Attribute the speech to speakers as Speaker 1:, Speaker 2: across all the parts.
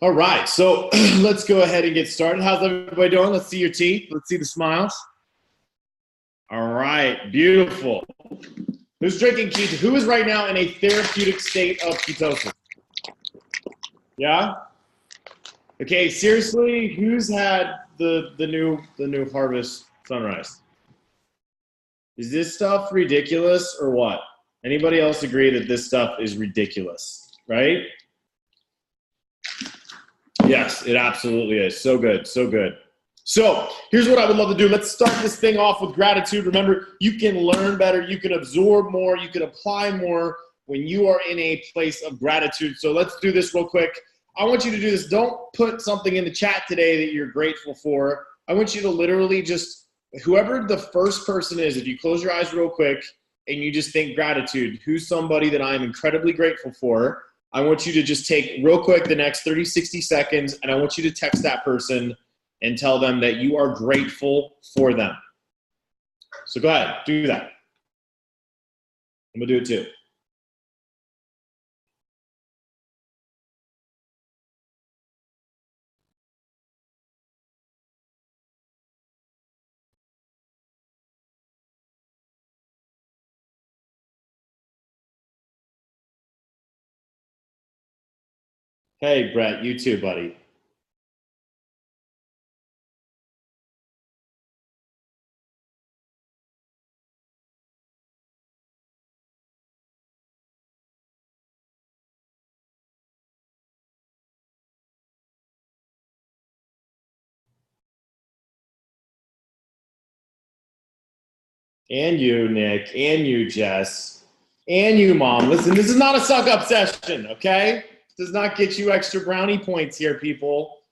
Speaker 1: All right, so let's go ahead and get started. How's everybody doing? Let's see your teeth. Let's see the smiles. All right, beautiful. Who's drinking keto? Who is right now in a therapeutic state of ketosis? Yeah? Okay, seriously, who's had the new Harvest Sunrise? Is this stuff ridiculous or what? Anybody else agree that this stuff is ridiculous, right? Yes, it absolutely is. So good, so good. So here's what I would love to do. Let's start this thing off with gratitude. Remember, you can learn better, you can absorb more, you can apply more when you are in a place of gratitude. So let's do this real quick. I want you to do this. Don't put something in the chat today that you're grateful for. I want you to literally just, whoever the first person is, if you close your eyes real quick and you just think gratitude, who's somebody that I'm incredibly grateful for? I want you to just take real quick the next 30, 60 seconds, and I want you to text that person and tell them that you are grateful for them. So go ahead, do that. I'm gonna do it too. Hey, Brett, you too, buddy. And you, Nick, and you, Jess, and you, Mom. Listen, this is not a suck-up session, okay? This does not get you extra brownie points here, people.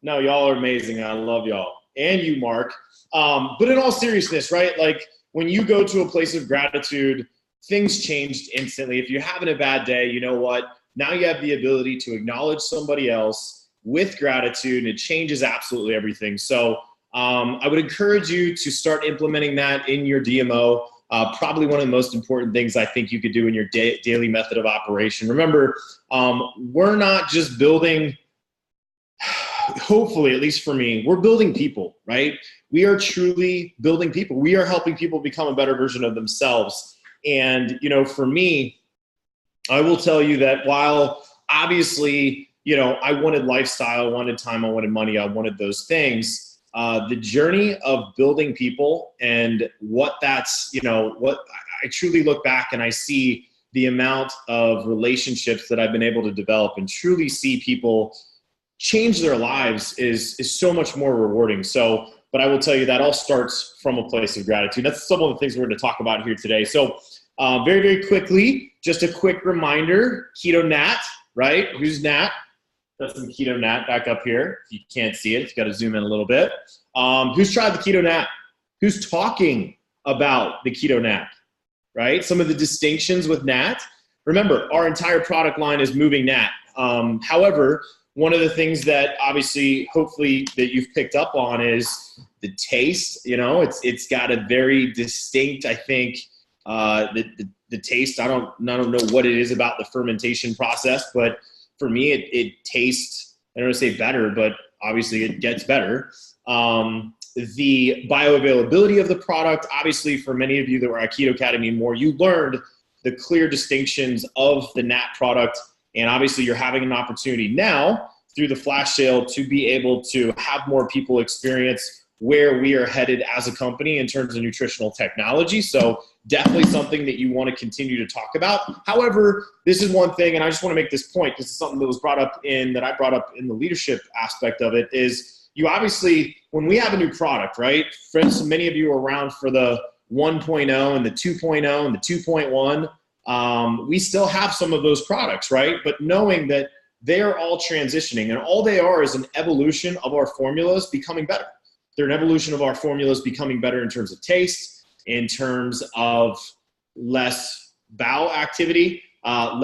Speaker 1: No, y'all are amazing. I love y'all. And you, Mark. But in all seriousness, right, like when you go to a place of gratitude, things changed instantly. If you're having a bad day, you know what? Now you have the ability to acknowledge somebody else with gratitude, and it changes absolutely everything. So I would encourage you to start implementing that in your DMO. Probably one of the most important things I think you could do in your daily method of operation. Remember, we're not just building, hopefully, at least for me, we're building people, right? We are truly building people. We are helping people become a better version of themselves. And, you know, for me, I will tell you that while obviously, you know, I wanted lifestyle, I wanted time, I wanted money, I wanted those things, the journey of building people and what that's, you know, what I truly look back and I see the amount of relationships that I've been able to develop and truly see people change their lives is so much more rewarding. So, but I will tell you that all starts from a place of gratitude. That's some of the things we're going to talk about here today. So very, very quickly, just a quick reminder, Keto Nat, right? Who's Nat? Got some Keto Nat back up here. If you can't see it, you got to zoom in a little bit. Who's tried the Keto Nat? Who's talking about the Keto Nat, right? Some of the distinctions with Nat. Remember, our entire product line is moving Nat. However, one of the things that obviously, hopefully, that you've picked up on is the taste. You know, it's got a very distinct, I think, the taste. I don't know what it is about the fermentation process, but for me, it tastes, I don't want to say better, but obviously it gets better. The bioavailability of the product, obviously for many of you that were at Keto Academy and more, you learned the clear distinctions of the NAT product. And obviously you're having an opportunity now through the flash sale to be able to have more people experience where we are headed as a company in terms of nutritional technology. So definitely something that you want to continue to talk about. However, this is one thing, and I just want to make this point. This is something that was brought up that I brought up in the leadership aspect of it, is you obviously, when we have a new product, right? For instance, many of you are around for the 1.0 and the 2.0 and the 2.1. We still have some of those products, right? But knowing that they are all transitioning, and all they are is an evolution of our formulas becoming better. They're an evolution of our formulas becoming better in terms of taste, in terms of less bowel activity, I'm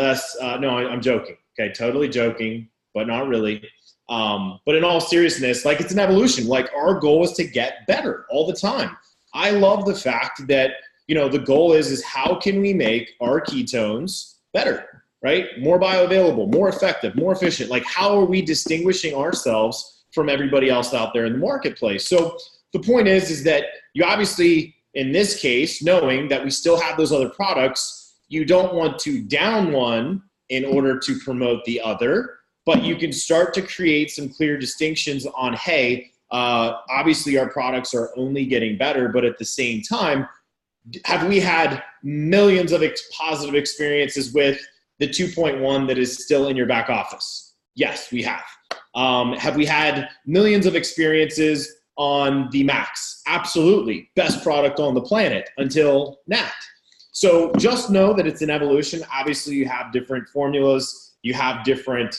Speaker 1: joking. Okay, totally joking, but not really. But in all seriousness, like, it's an evolution. Like, our goal is to get better all the time. I love the fact that, you know, the goal is how can we make our ketones better? right? More bioavailable, more effective, more efficient. Like, how are we distinguishing ourselves from everybody else out there in the marketplace? So the point is that you obviously, in this case, knowing that we still have those other products, you don't want to down one in order to promote the other, but you can start to create some clear distinctions on, hey, obviously our products are only getting better, but at the same time, have we had millions of positive experiences with the 2.1 that is still in your back office? Yes, we have. Have we had millions of experiences on the Max? Absolutely. Best product on the planet until Nat. So just know that it's an evolution. Obviously, you have different formulas. You have different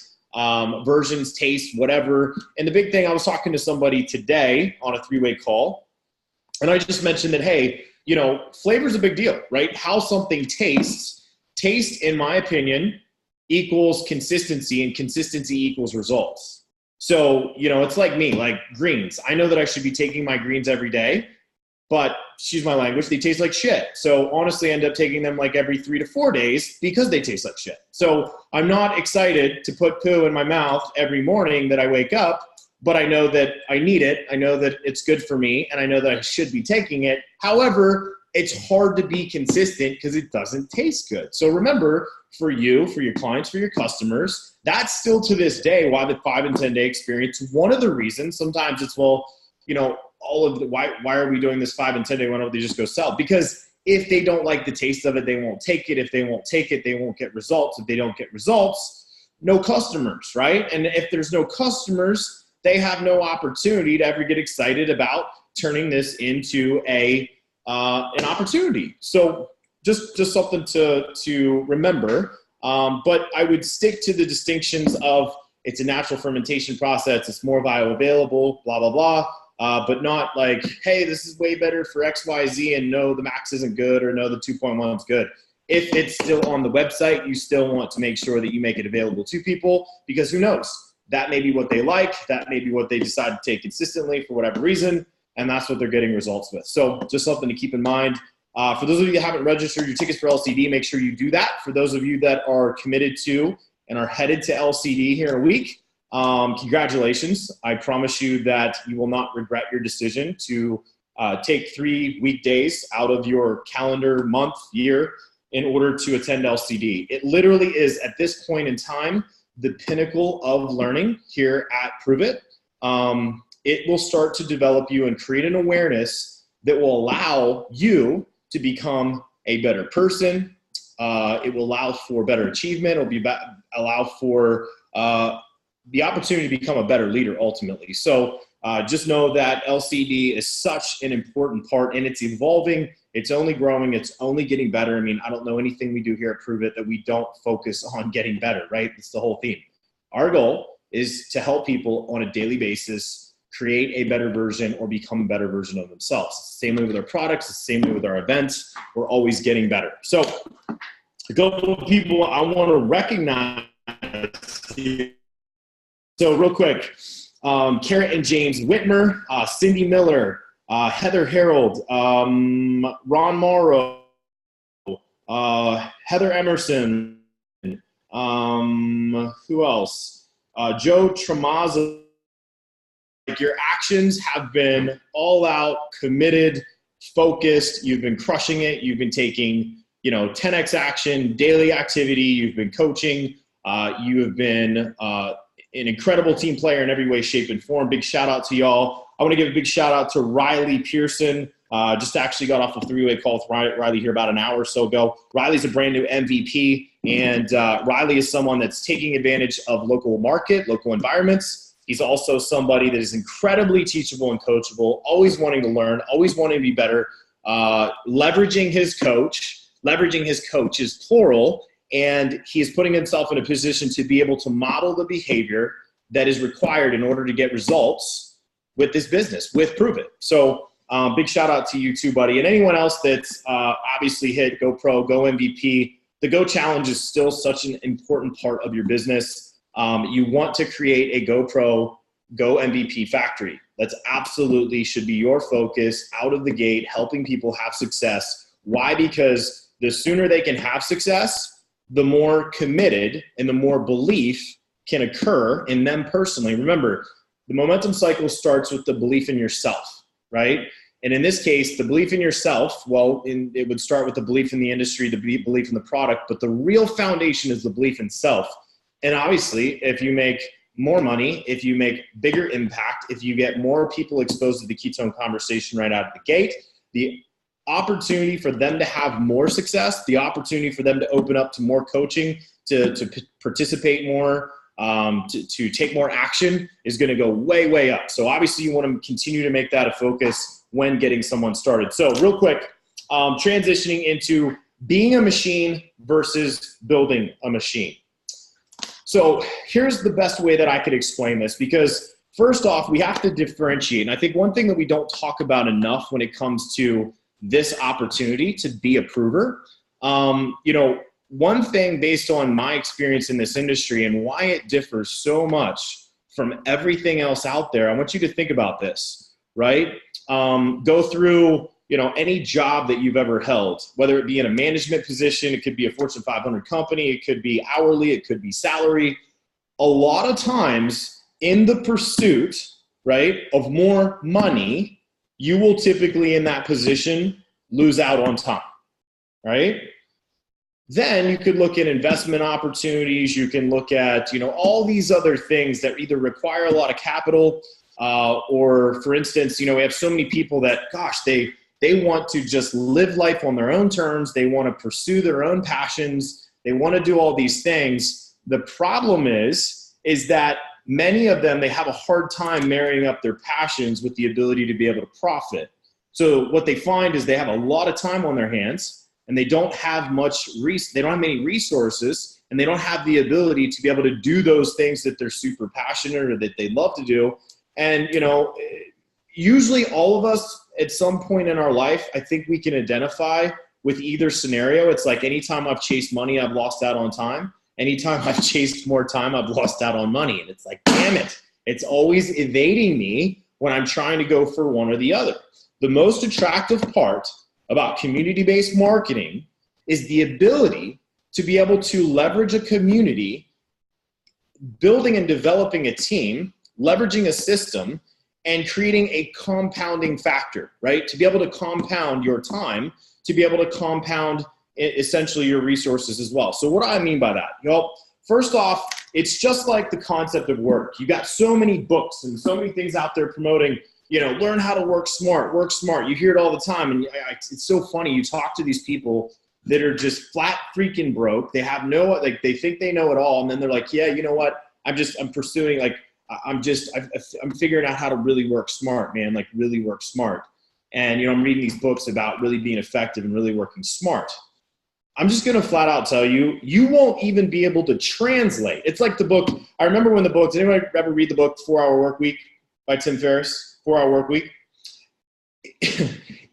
Speaker 1: versions, taste, whatever. And the big thing, I was talking to somebody today on a three-way call, and I just mentioned that, hey, you know, flavor is a big deal, right? How something tastes. Taste, in my opinion, equals consistency, and consistency equals results. So, you know, it's like me, like greens. I know that I should be taking my greens every day, but excuse my language, they taste like shit. So honestly, I end up taking them like every 3 to 4 days because they taste like shit. So I'm not excited to put poo in my mouth every morning that I wake up, but I know that I need it. I know that it's good for me, and I know that I should be taking it. However, it's hard to be consistent because it doesn't taste good. So remember, for you, for your clients, for your customers, that's still to this day why the 5 and 10 day experience, one of the reasons. Sometimes it's, well, you know, all of the, why are we doing this 5 and 10 day? Why don't they just go sell? Because if they don't like the taste of it, they won't take it. If they won't take it, they won't get results. If they don't get results, no customers, right? And if there's no customers, they have no opportunity to ever get excited about turning this into an opportunity. So just something to remember. But I would stick to the distinctions of, it's a natural fermentation process, it's more bioavailable, blah, blah, blah. But not like, hey, this is way better for X, Y, Z, and no, the Max isn't good, or no, the 2.1 is good. If it's still on the website, you still want to make sure that you make it available to people, because who knows? That may be what they like. That may be what they decide to take consistently for whatever reason, and that's what they're getting results with. So just something to keep in mind. For those of you that haven't registered your tickets for LCD, make sure you do that. For those of you that are committed to and are headed to LCD here in a week, congratulations. I promise you that you will not regret your decision to take 3 weekdays out of your calendar month, year, in order to attend LCD. It literally is, at this point in time, the pinnacle of learning here at Pruvit. It will start to develop you and create an awareness that will allow you to become a better person. It will allow for better achievement. It will allow for the opportunity to become a better leader ultimately. So just know that LCD is such an important part, and it's evolving. It's only growing. It's only getting better. I mean, I don't know anything we do here at Pruvit that we don't focus on getting better, right? It's the whole theme. Our goal is to help people on a daily basis create a better version or become a better version of themselves. It's the same way with our products. It's the same way with our events. We're always getting better. So a couple of people I want to recognize. So real quick, Kara and James Whitmer, Cindy Miller, Heather Harold, Ron Morrow, Heather Emerson, who else? Joe Tremazzo. Like, your actions have been all out, committed, focused. You've been crushing it. You've been taking, 10x action, daily activity. You've been coaching. You have been an incredible team player in every way, shape, and form. Big shout out to y'all. I want to give a big shout out to Riley Pearson. Just actually got off a 3-way call with Riley here about an hour or so ago. Riley's a brand new MVP, and Riley is someone that's taking advantage of local market, local environments. He's also somebody that is incredibly teachable and coachable, always wanting to learn, always wanting to be better, leveraging his coach. Leveraging his coach is plural, and he is putting himself in a position to be able to model the behavior that is required in order to get results with this business, with Pruvit. So big shout out to you too, buddy. And anyone else that's obviously hit Go Pro, Go MVP. The Go Challenge is still such an important part of your business. You want to create a Go Pro, Go MVP factory. That's absolutely should be your focus out of the gate, helping people have success. Why? Because the sooner they can have success, the more committed and the more belief can occur in them personally. Remember, the momentum cycle starts with the belief in yourself, right? And in this case, the belief in yourself, it would start with the belief in the industry, the belief in the product, but the real foundation is the belief in self. And obviously, if you make more money, if you make bigger impact, if you get more people exposed to the ketone conversation right out of the gate, the opportunity for them to have more success, the opportunity for them to open up to more coaching, to participate more, to take more action is going to go way, way up. So obviously you want to continue to make that a focus when getting someone started. So real quick, transitioning into being a machine versus building a machine. So here's the best way that I could explain this, because first off, we have to differentiate. And I think one thing that we don't talk about enough when it comes to this opportunity to be a prover, one thing based on my experience in this industry and why it differs so much from everything else out there, I want you to think about this, right? Go through, any job that you've ever held, whether it be in a management position, it could be a Fortune 500 company, it could be hourly, it could be salary. A lot of times in the pursuit, right, of more money, you will typically in that position lose out on time, right? Then you could look at investment opportunities. You can look at, all these other things that either require a lot of capital or, for instance, we have so many people that, gosh, they want to just live life on their own terms. They want to pursue their own passions. They want to do all these things. The problem is that many of them, they have a hard time marrying up their passions with the ability to be able to profit. So what they find is they have a lot of time on their hands and they don't have they don't have many resources, and they don't have the ability to be able to do those things that they're super passionate or that they love to do. And, usually all of us at some point in our life, I think we can identify with either scenario. It's like anytime I've chased money, I've lost out on time. Anytime I've chased more time, I've lost out on money. And it's like, damn it, it's always evading me when I'm trying to go for one or the other. The most attractive part about community-based marketing is the ability to be able to leverage a community, building and developing a team, leveraging a system, and creating a compounding factor, right? To be able to compound your time, to be able to compound essentially your resources as well. So what do I mean by that? First off, it's just like the concept of work. You got so many books and so many things out there promoting, learn how to work smart, work smart. You hear it all the time. And it's so funny. You talk to these people that are just flat freaking broke. They have they think they know it all. And then they're like, yeah, you know what? I'm pursuing, I'm figuring out how to really work smart, man, really work smart. And, I'm reading these books about really being effective and really working smart. I'm just going to flat out tell you, you won't even be able to translate. It's like the book. I remember when did anyone ever read the book 4-Hour Workweek by Tim Ferriss? 4-Hour Workweek.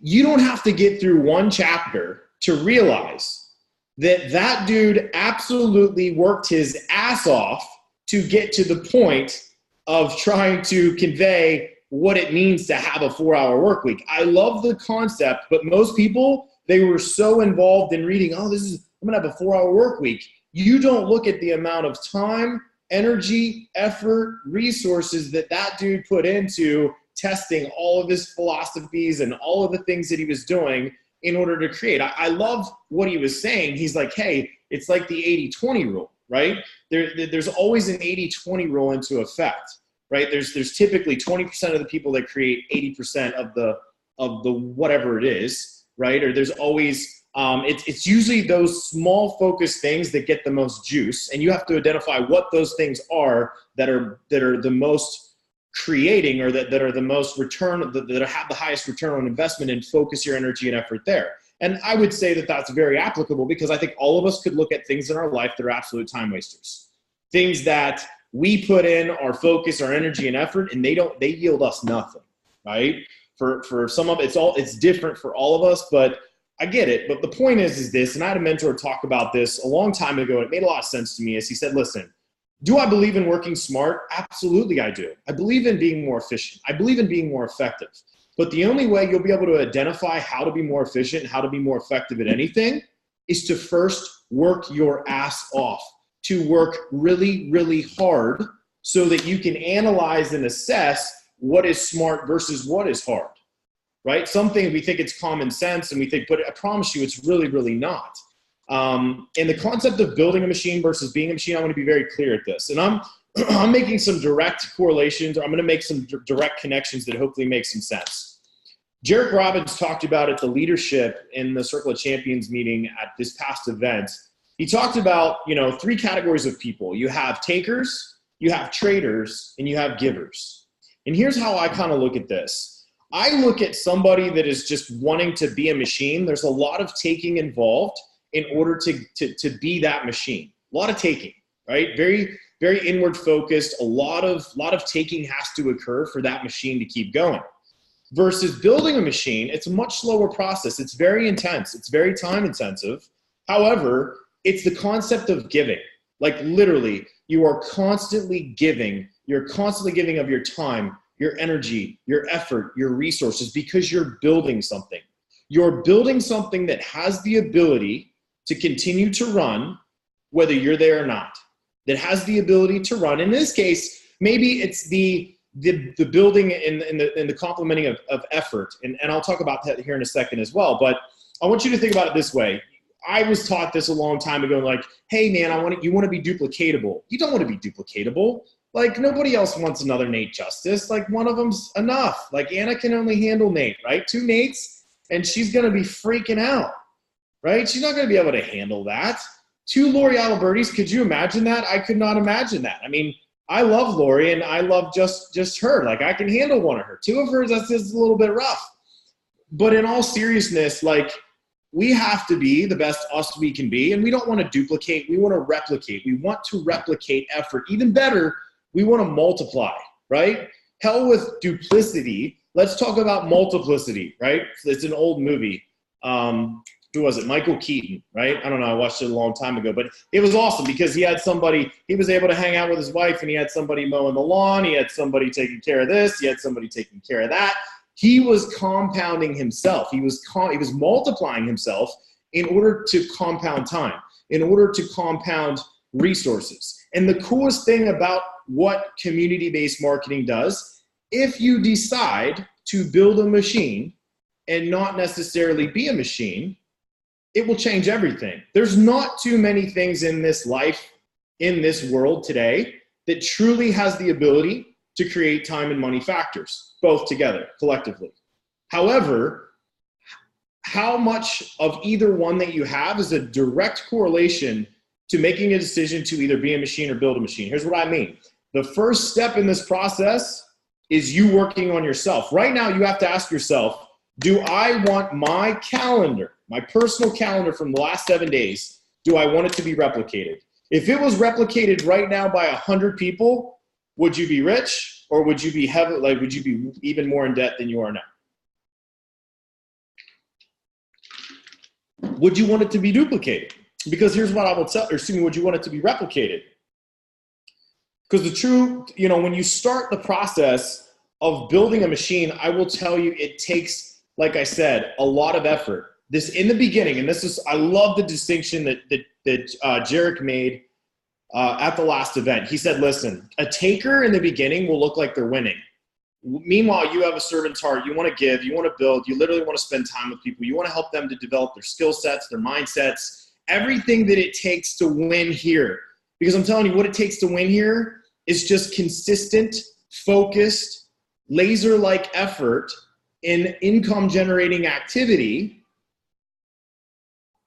Speaker 1: You don't have to get through one chapter to realize that dude absolutely worked his ass off to get to the point of trying to convey what it means to have a 4-hour work week. I love the concept, but most people, they were so involved in reading, I'm going to have a 4-hour work week. You don't look at the amount of time, energy, effort, resources that dude put into testing all of his philosophies and all of the things that he was doing in order to create. I love what he was saying. He's like, hey, it's like the 80-20 rule, right? There's always an 80-20 rule into effect, right? There's typically 20% of the people that create 80% of the whatever it is, right? Or there's always, it's usually those small focused things that get the most juice, and you have to identify what those things are that are the most creating, or that are the most return, that have the highest return on investment, and focus your energy and effort there. And I would say that that's very applicable, because I think all of us could look at things in our life that are absolute time wasters. Things that we put in our focus, our energy and effort, and they yield us nothing, right? For some of it's different for all of us, but I get it. But the point is this, and I had a mentor talk about this a long time ago, and it made a lot of sense to me, is he said, listen, do I believe in working smart? Absolutely I do. I believe in being more efficient. I believe in being more effective. But the only way you'll be able to identify how to be more efficient, how to be more effective at anything, is to first work your ass off, to work really, really hard so that you can analyze and assess what is smart versus what is hard, right? Something we think it's common sense and we think, but I promise you it's really, really not. And the concept of building a machine versus being a machine, I want to be very clear at this. And I'm making some direct correlations, or I'm going to make some direct connections that hopefully make some sense. Jairek Robbins talked about at the leadership in the Circle of Champions meeting at this past event. He talked about, 3 categories of people. You have takers, you have traders, and you have givers. And here's how I kind of look at this. I look at somebody that is just wanting to be a machine. There's a lot of taking involved in order to be that machine. A lot of taking, right? Very, very inward focused. A lot of taking has to occur for that machine to keep going. Versus building a machine, it's a much slower process. It's very intense. It's very time intensive. However, it's the concept of giving. Like literally, you are constantly giving. You're constantly giving of your time, your energy, your effort, your resources, because you're building something. You're building something that has the ability to continue to run, whether you're there or not. That has the ability to run. In this case, maybe it's the building and the complementing of effort. And I'll talk about that here in a second as well. But I want you to think about it this way. I was taught this a long time ago, like, hey man, you want to be duplicatable. You don't want to be duplicatable. Like nobody else wants another Nate Justice. Like one of them's enough. Like Anna can only handle Nate, right? 2 Nates and she's going to be freaking out, right? She's not going to be able to handle that. 2 Lori Alibertis, could you imagine that? I could not imagine that. I mean, I love Lori and I love just her. Like I can handle one of her. 2 of hers, that's just a little bit rough. But in all seriousness, like we have to be the best us we can be. And we don't want to duplicate. We want to replicate. We want to replicate effort. Even better, we want to multiply, right? Hell with duplicity. Let's talk about multiplicity, right? It's an old movie. Who was it? Michael Keaton, right? I don't know. I watched it a long time ago, but it was awesome because he had somebody, he was able to hang out with his wife and he had somebody mowing the lawn. He had somebody taking care of this. He had somebody taking care of that. He was compounding himself. He was multiplying himself in order to compound time, in order to compound resources. And the coolest thing about what community-based marketing does, if you decide to build a machine and not necessarily be a machine, it will change everything. There's not too many things in this life, in this world today, that truly has the ability to create time and money factors, both together, collectively. However, how much of either one that you have is a direct correlation to making a decision to either be a machine or build a machine. Here's what I mean. The first step in this process is you working on yourself. Right now, you have to ask yourself, do I want my calendar, my personal calendar from the last 7 days, do I want it to be replicated? If it was replicated right now by 100 people, would you be rich or would you be would you be even more in debt than you are now? Would you want it to be duplicated? Because here's what I will tell, or excuse me, would you want it to be replicated? Because the true, when you start the process of building a machine, I will tell you it takes, like I said, a lot of effort. This in the beginning, and this is, I love the distinction that Jairek made at the last event. He said, listen, a taker in the beginning will look like they're winning. Meanwhile, you have a servant's heart. You want to give, you want to build, you literally want to spend time with people. You want to help them to develop their skill sets, their mindsets, everything that it takes to win here. Because I'm telling you, what it takes to win here is just consistent, focused, laser-like effort in income-generating activity,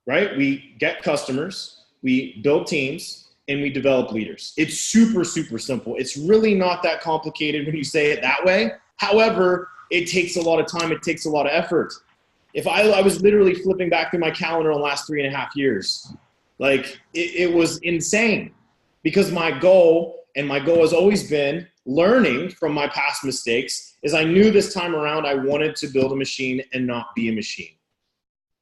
Speaker 1: right? We get customers, we build teams, and we develop leaders. It's super, super simple. It's really not that complicated when you say it that way. However, it takes a lot of time. It takes a lot of effort. If I was literally flipping back through my calendar in the last 3.5 years, like it was insane because my goal has always been learning from my past mistakes is I knew this time around I wanted to build a machine and not be a machine,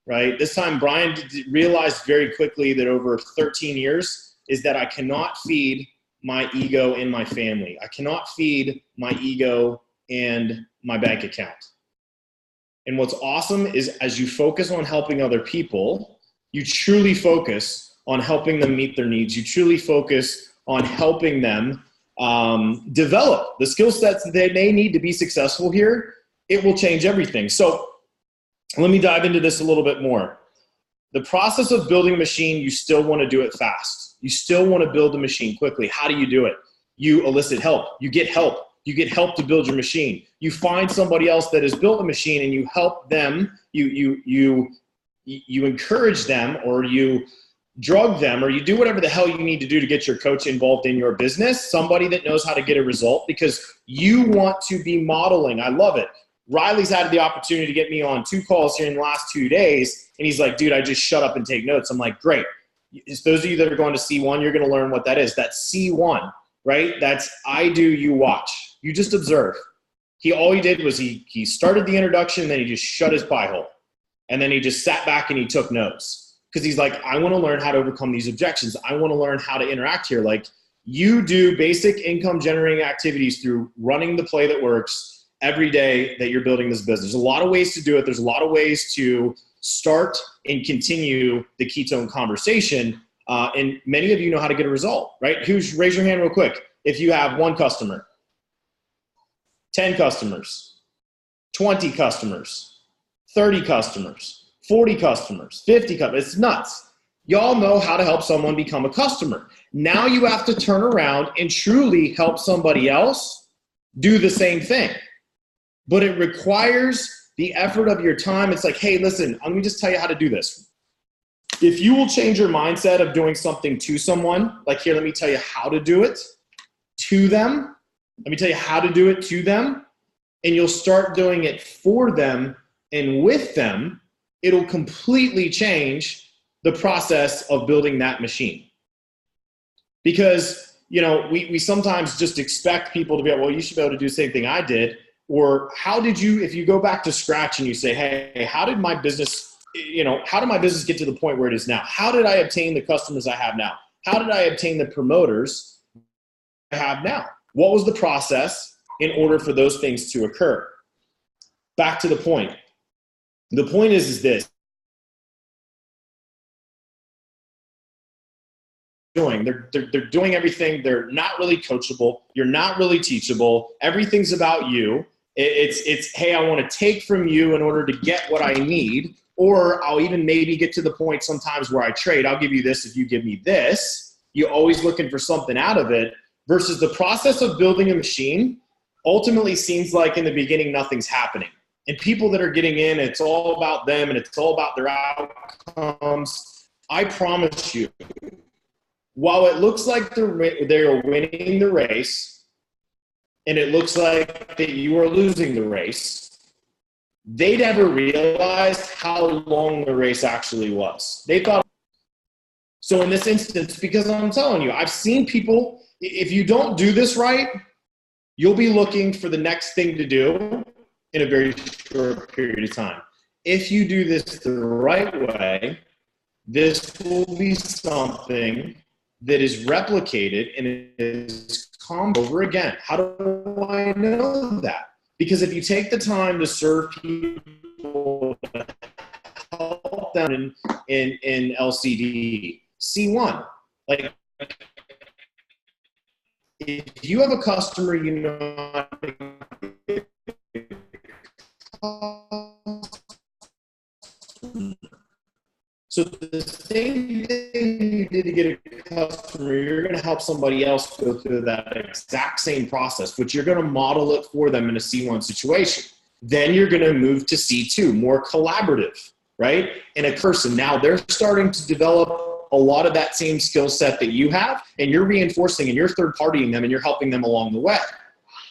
Speaker 1: right? This time Brian realized very quickly that over 13 years is that I cannot feed my ego in my family. I cannot feed my ego and my bank account. And what's awesome is as you focus on helping other people, You truly focus on helping them meet their needs. You truly focus on helping them develop the skill sets that they need to be successful here. It will change everything. So let me dive into this a little bit more. The process of building a machine, you still want to do it fast. You still want to build the machine quickly. How do you do it? You elicit help. You get help. You get help to build your machine. You find somebody else that has built a machine and you help them. You encourage them, or you drug them, or you do whatever the hell you need to do to get your coach involved in your business, somebody that knows how to get a result, because you want to be modeling. I love it. Riley's had the opportunity to get me on 2 calls here in the last 2 days, and he's like, dude, I just shut up and take notes. I'm like, great. It's those of you that are going to C1, you're going to learn what that is. That's C1, right? That's I do, you watch. You just observe. All he did was he started the introduction, then he just shut his pie hole. And then he just sat back and he took notes. Because he's like, I want to learn how to overcome these objections. I want to learn how to interact here. Like, you do basic income generating activities through running the play that works every day that you're building this business. There's a lot of ways to do it. There's a lot of ways to start and continue the ketone conversation. And many of you know how to get a result, right? Raise your hand real quick. If you have 1 customer, 10 customers, 20 customers, 30 customers, 40 customers, 50 customers, it's nuts. Y'all know how to help someone become a customer. Now you have to turn around and truly help somebody else do the same thing. But it requires the effort of your time. It's like, hey, listen, let me just tell you how to do this. If you will change your mindset of doing something to someone, like, here, let me tell you how to do it to them. Let me tell you how to do it to them. And you'll start doing it for them and with them. It'll completely change the process of building that machine. Because, we sometimes just expect people to be like, well, you should be able to do the same thing I did. Or if you go back to scratch and you say, hey, how did my business get to the point where it is now? How did I obtain the customers I have now? How did I obtain the promoters I have now? What was the process in order for those things to occur? Back to the point. The point is this. They're doing everything. They're not really coachable. You're not really teachable. Everything's about you. It's hey, I want to take from you in order to get what I need, or I'll even maybe get to the point sometimes where I trade. I'll give you this if you give me this. You're always looking for something out of it, versus the process of building a machine ultimately seems like in the beginning nothing's happening. And people that are getting in, it's all about them and it's all about their outcomes. I promise you, while it looks like they're winning the race, and it looks like that you are losing the race, they never realized how long the race actually was. They thought. So in this instance, because I'm telling you, I've seen people, if you don't do this right, you'll be looking for the next thing to do in a very short period of time. If you do this the right way, this will be something that is replicated and is come over again. How do I know that? Because if you take the time to serve people, help them in LCD, C1, like, if you have a customer, so the same thing you did to get a customer, you're going to help somebody else go through that exact same process, but you're going to model it for them in a C1 situation. Then you're going to move to C2, more collaborative, right? And a person, now they're starting to develop a lot of that same skill set that you have, and you're reinforcing and you're third partying them and you're helping them along the way.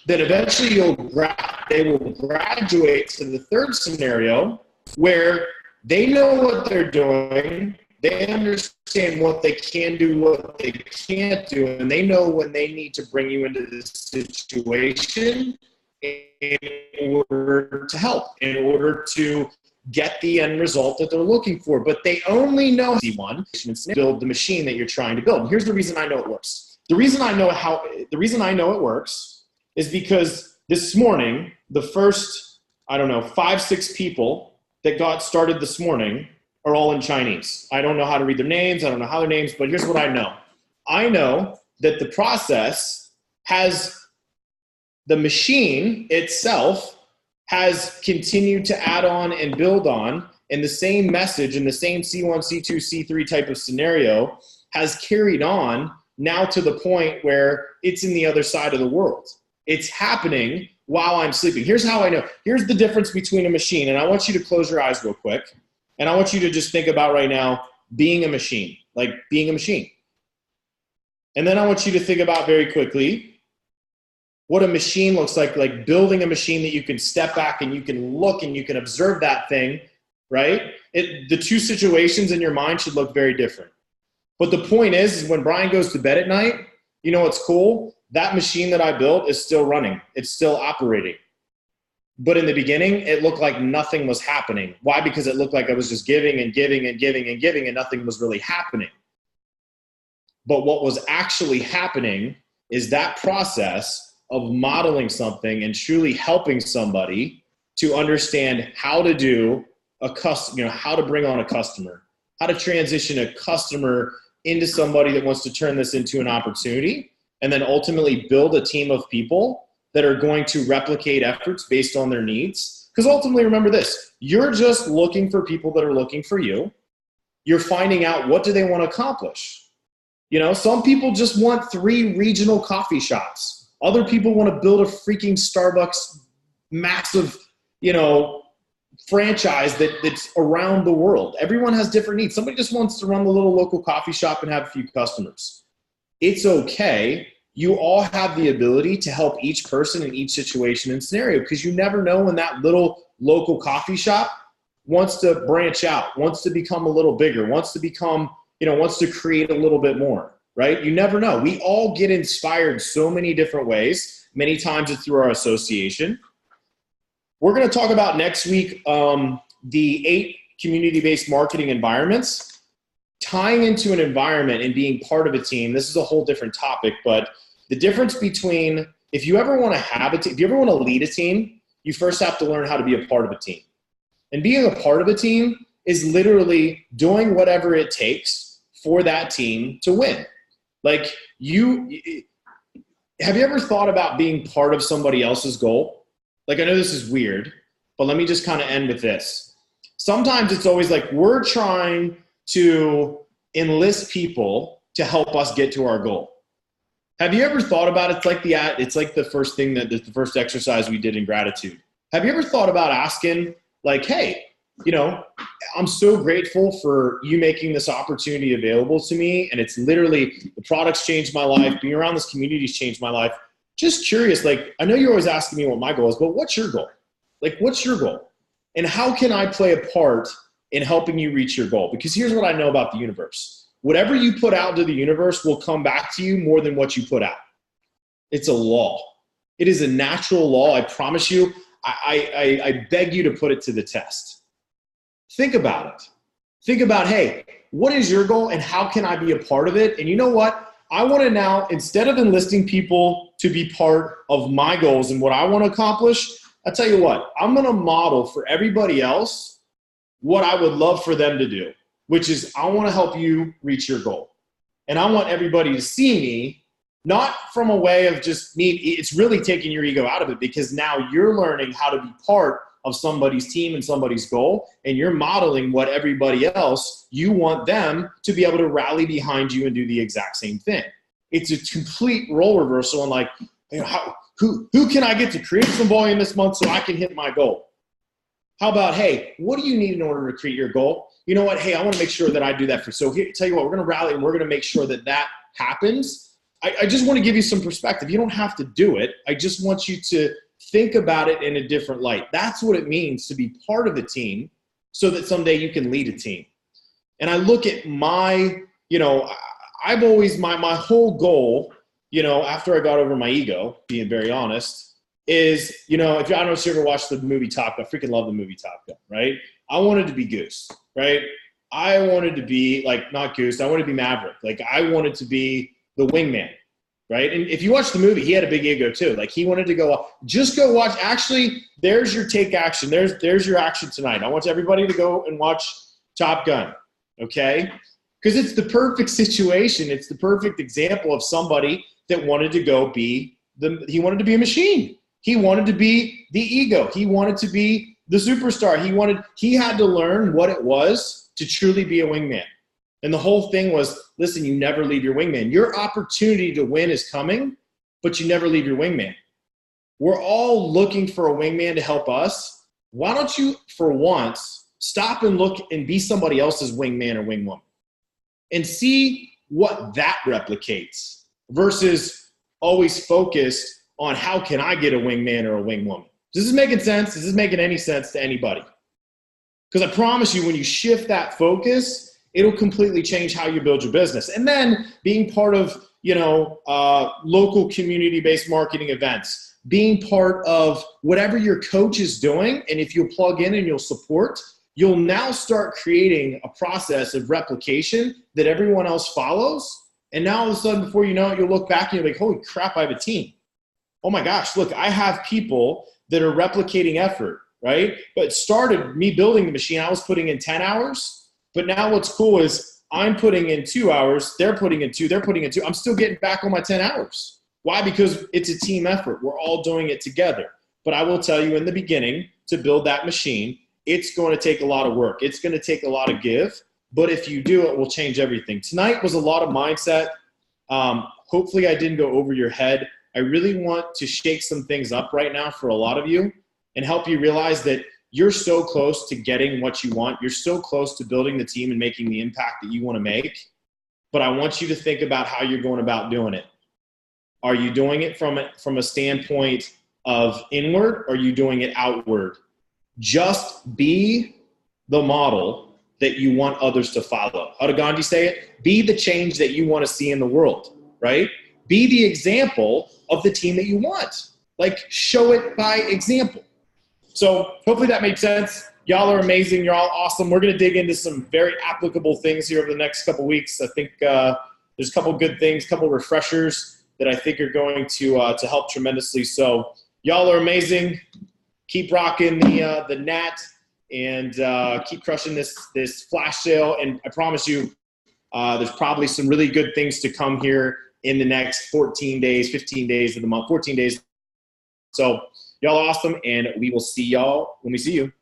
Speaker 1: Then eventually they will graduate to the third scenario where they know what they're doing, they understand what they can do, what they can't do, and they know when they need to bring you into this situation in order to help, in order to get the end result that they're looking for. But they only know C1, build the machine that you're trying to build. And here's the reason I know it works. The reason I know it works is because this morning, the first, 5-6 people that got started this morning are all in Chinese. I don't know how to read their names. I don't know how their names, but here's what I know. I know that the process has, the machine itself has continued to add on and build on, and the same message in the same C1, C2, C3 type of scenario has carried on now to the point where it's in the other side of the world. It's happening while I'm sleeping. Here's how I know. Here's the difference between a machine, and I want you to close your eyes real quick, and I want you to just think about right now being a machine, like being a machine. And then I want you to think about very quickly what a machine looks like building a machine that you can step back and you can look and you can observe that thing, right? The two situations in your mind should look very different. But the point is when Bryon goes to bed at night, you know what's cool? That machine that I built is still running. It's still operating. But in the beginning, it looked like nothing was happening. Why? Because it looked like I was just giving and giving and giving and giving and nothing was really happening. But what was actually happening is that process of modeling something and truly helping somebody to understand how to do how to bring on a customer, how to transition a customer into somebody that wants to turn this into an opportunity, and then ultimately build a team of people that are going to replicate efforts based on their needs. Because ultimately, remember this, you're just looking for people that are looking for you. You're finding out what do they want to accomplish. You know, some people just want 3 regional coffee shops. Other people want to build a freaking Starbucks massive, franchise that's around the world. Everyone has different needs. Somebody just wants to run the little local coffee shop and have a few customers. It's okay. You all have the ability to help each person in each situation and scenario, because you never know when that little local coffee shop wants to branch out, wants to become a little bigger, wants to become, wants to create a little bit more, right? You never know. We all get inspired so many different ways. Many times it's through our association. We're going to talk about next week the 8 community-based marketing environments. Tying into an environment and being part of a team, this is a whole different topic, but the difference between, if you ever want to have a team, if you ever want to lead a team, you first have to learn how to be a part of a team. And being a part of a team is literally doing whatever it takes for that team to win. Like have you ever thought about being part of somebody else's goal? Like, I know this is weird, but let me just kind of end with this. Sometimes it's always like we're trying to enlist people to help us get to our goal. Have you ever thought about it's like the first thing the first exercise we did in gratitude. Have you ever thought about asking like, hey, I'm so grateful for you making this opportunity available to me. And it's literally the products changed my life. Being around this community's changed my life. Just curious, like, I know you're always asking me what my goal is, but what's your goal? Like, what's your goal? And how can I play a part in helping you reach your goal? Because here's what I know about the universe. Whatever you put out into the universe will come back to you more than what you put out. It's a law. It is a natural law. I promise you. I beg you to put it to the test. Think about it. Think about, hey, what is your goal and how can I be a part of it? And you know what? I want to now, instead of enlisting people to be part of my goals and what I want to accomplish, I'll tell you what, I'm going to model for everybody else what I would love for them to do, which is I want to help you reach your goal. And I want everybody to see me, not from a way of just me. It's really taking your ego out of it, because now you're learning how to be part of somebody's team and somebody's goal, and you're modeling what everybody else, you want them to be able to rally behind you and do the exact same thing. It's a complete role reversal on like, who can I get to create some volume this month so I can hit my goal? How about, hey, what do you need in order to create your goal? You know what? Hey, I want to make sure that I do that for. So here, tell you what, we're going to rally and we're going to make sure that that happens. I just want to give you some perspective. You don't have to do it. I just want you to think about it in a different light. That's what it means to be part of a team so that someday you can lead a team. And I look at my, I've always, my whole goal, after I got over my ego, being very honest, is, I don't know if you ever watched the movie Top Gun. I freaking love the movie Top Gun, right? I wanted to be Goose, right? I wanted to be not Goose. I wanted to be Maverick. I wanted to be the wingman. Right? And if you watch the movie, he had a big ego too. He wanted to go watch. Actually, there's your take action. There's your action tonight. I want everybody to go and watch Top Gun, okay? Because it's the perfect situation. It's the perfect example of somebody that wanted to go be he wanted to be a machine. He wanted to be the ego. He wanted to be the superstar. He had to learn what it was to truly be a wingman. And the whole thing was, listen, you never leave your wingman. Your opportunity to win is coming, but you never leave your wingman. We're all looking for a wingman to help us. Why don't you, for once, stop and look and be somebody else's wingman or wingwoman and see what that replicates versus always focused on how can I get a wingman or a wingwoman. Is this making sense? Is this making any sense to anybody? Because I promise you, when you shift that focus, it'll completely change how you build your business. And then being part of, local community-based marketing events, being part of whatever your coach is doing, and if you'll plug in and you'll support, you'll now start creating a process of replication that everyone else follows. And now all of a sudden, before you know it, you'll look back and you're like, holy crap, I have a team. Oh my gosh, look, I have people that are replicating effort, right? But it started me building the machine. I was putting in 10 hours. But now what's cool is I'm putting in 2 hours. They're putting in 2. They're putting in 2. I'm still getting back on my 10 hours. Why? Because it's a team effort. We're all doing it together. But I will tell you in the beginning, to build that machine, it's going to take a lot of work. It's going to take a lot of give. But if you do, it will change everything. Tonight was a lot of mindset. Hopefully I didn't go over your head. I really want to shake some things up right now for a lot of you and help you realize that you're so close to getting what you want. You're so close to building the team and making the impact that you want to make. But I want you to think about how you're going about doing it. Are you doing it from a standpoint of inward, or are you doing it outward? Just be the model that you want others to follow. How did Gandhi say it? Be the change that you want to see in the world, right? Be the example of the team that you want. Like, show it by example. So hopefully that made sense. Y'all are amazing. You're all awesome. We're going to dig into some very applicable things here over the next couple weeks. I think there's a couple good things, a couple refreshers that I think are going to help tremendously. So y'all are amazing. Keep rocking the NAT and keep crushing this flash sale. And I promise you, there's probably some really good things to come here in the next 14 days, 15 days of the month, 14 days. So y'all are awesome, and we will see y'all when we see you.